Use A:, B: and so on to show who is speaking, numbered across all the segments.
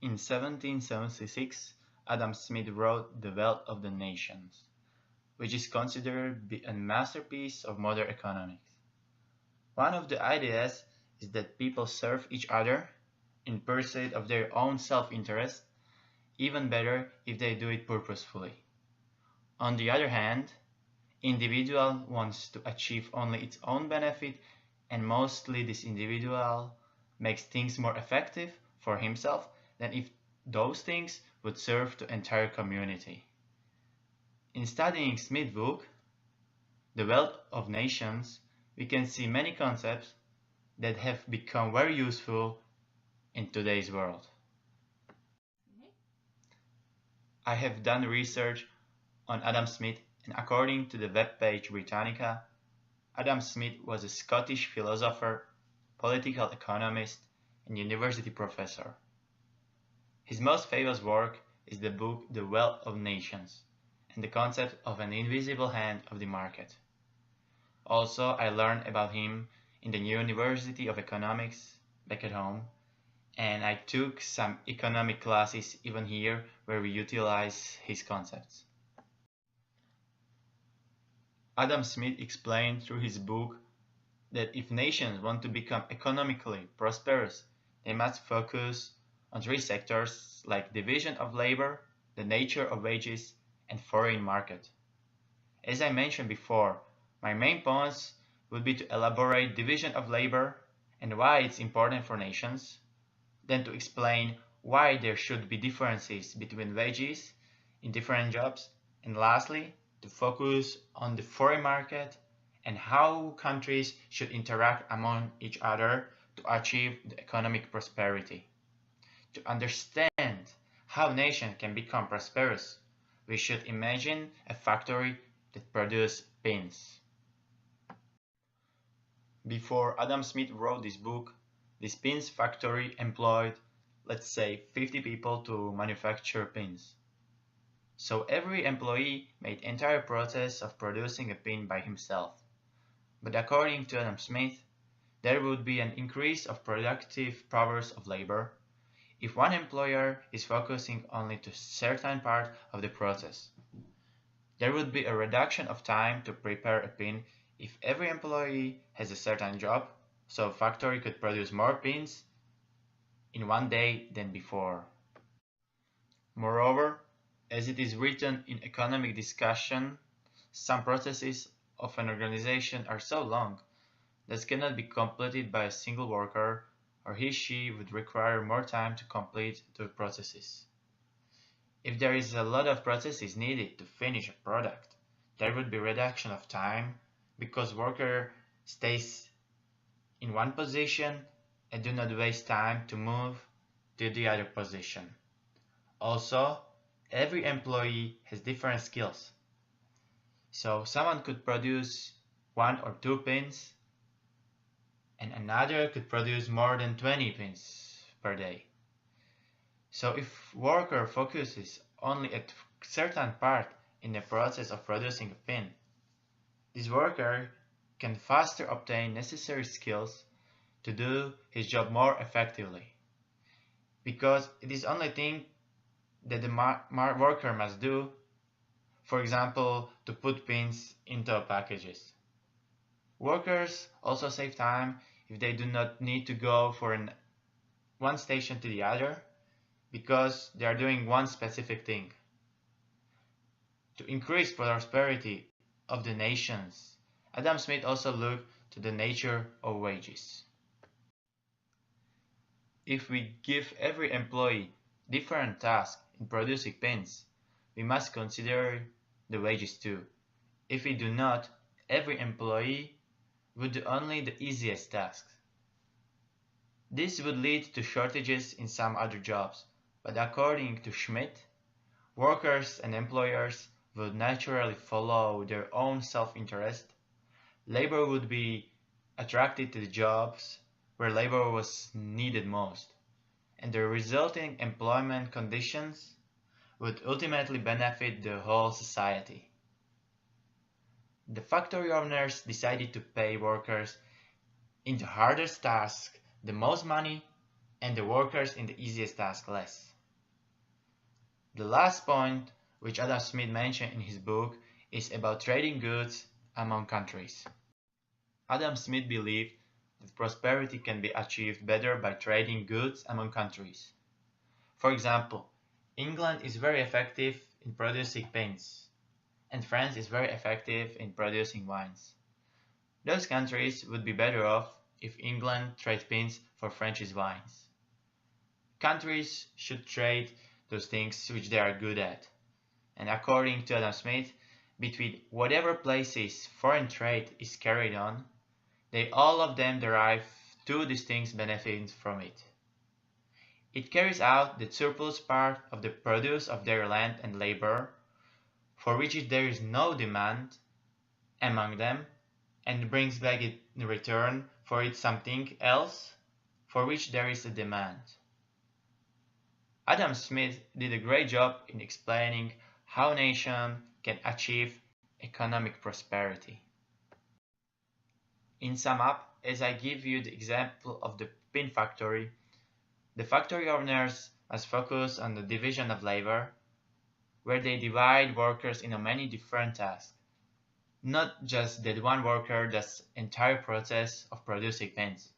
A: In 1776, Adam Smith wrote The Wealth of the Nations, which is considered a masterpiece of modern economics. One of the ideas is that people serve each other in pursuit of their own self-interest, even better if they do it purposefully. On the other hand, individual wants to achieve only its own benefit, and mostly this individual makes things more effective for himself than if those things would serve the entire community. In studying Smith's book, The Wealth of Nations, we can see many concepts that have become very useful in today's world. I have done research on Adam Smith, and according to the webpage Britannica, Adam Smith was a Scottish philosopher, political economist, and university professor. His most famous work is the book The Wealth of Nations and the concept of an invisible hand of the market. Also, I learned about him in the University of Economics back at home, and I took some economic classes even here where we utilize his concepts. Adam Smith explained through his book that if nations want to become economically prosperous, they must focus on three sectors like division of labor, the nature of wages, and foreign market. As I mentioned before, my main points would be to elaborate division of labor and why it's important for nations, then to explain why there should be differences between wages in different jobs, and lastly, to focus on the foreign market and how countries should interact among each other to achieve the economic prosperity. To understand how nations can become prosperous, we should imagine a factory that produces pins. Before Adam Smith wrote this book, this pins factory employed, let's say, 50 people to manufacture pins. So every employee made the entire process of producing a pin by himself. But according to Adam Smith, there would be an increase of productive powers of labor if one employer is focusing only to a certain part of the process. There would be a reduction of time to prepare a pin if every employee has a certain job, so a factory could produce more pins in one day than before. Moreover, as it is written in economic discussion, some processes of an organization are so long that cannot be completed by a single worker, or he/she would require more time to complete the processes. If there is a lot of processes needed to finish a product, there would be reduction of time because worker stays in one position and do not waste time to move to the other position. Also, every employee has different skills. So someone could produce 1 or 2 pins and another could produce more than 20 pins per day. So if worker focuses only at a certain part in the process of producing a pin, this worker can faster obtain necessary skills to do his job more effectively, because it is only thing that the worker must do, for example, to put pins into packages. Workers also save time if they do not need to go from one station to the other, because they are doing one specific thing. To increase prosperity of the nations, Adam Smith also looked to the nature of wages. If we give every employee different tasks in producing pins, we must consider the wages too. If we do not, every employee would do only the easiest tasks. This would lead to shortages in some other jobs, but according to Schmidt, workers and employers would naturally follow their own self-interest. Labor would be attracted to the jobs where labor was needed most, and the resulting employment conditions would ultimately benefit the whole society. The factory owners decided to pay workers in the hardest task the most money and the workers in the easiest task less. The last point, which Adam Smith mentioned in his book, is about trading goods among countries. Adam Smith believed that prosperity can be achieved better by trading goods among countries. For example, England is very effective in producing paints, and France is very effective in producing wines. Those countries would be better off if England trades paints for French's wines. Countries should trade those things which they are good at. And according to Adam Smith, between whatever places foreign trade is carried on, they all of them derive two distinct benefits from it. It carries out the surplus part of the produce of their land and labor, for which there is no demand among them, and brings back in return for it something else for which there is a demand. Adam Smith did a great job in explaining how nations can achieve economic prosperity. In sum up, as I give you the example of the pin factory, the factory owners must focus on the division of labor, where they divide workers into many different tasks. Not just that one worker does the entire process of producing pins.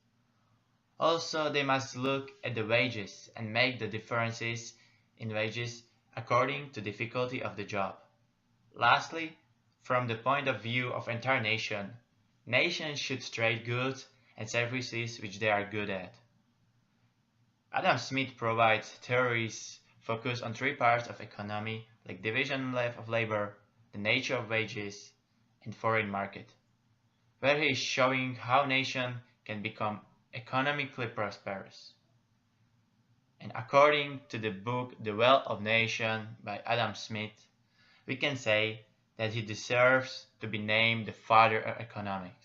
A: Also, they must look at the wages and make the differences in wages according to difficulty of the job. Lastly, from the point of view of entire nation, nations should trade goods and services which they are good at. Adam Smith provides theories focused on three parts of economy, like division of labor, the nature of wages, and foreign market, where he is showing how nations can become economically prosperous. And according to the book The Wealth of Nations by Adam Smith, we can say that he deserves to be named the father of economics.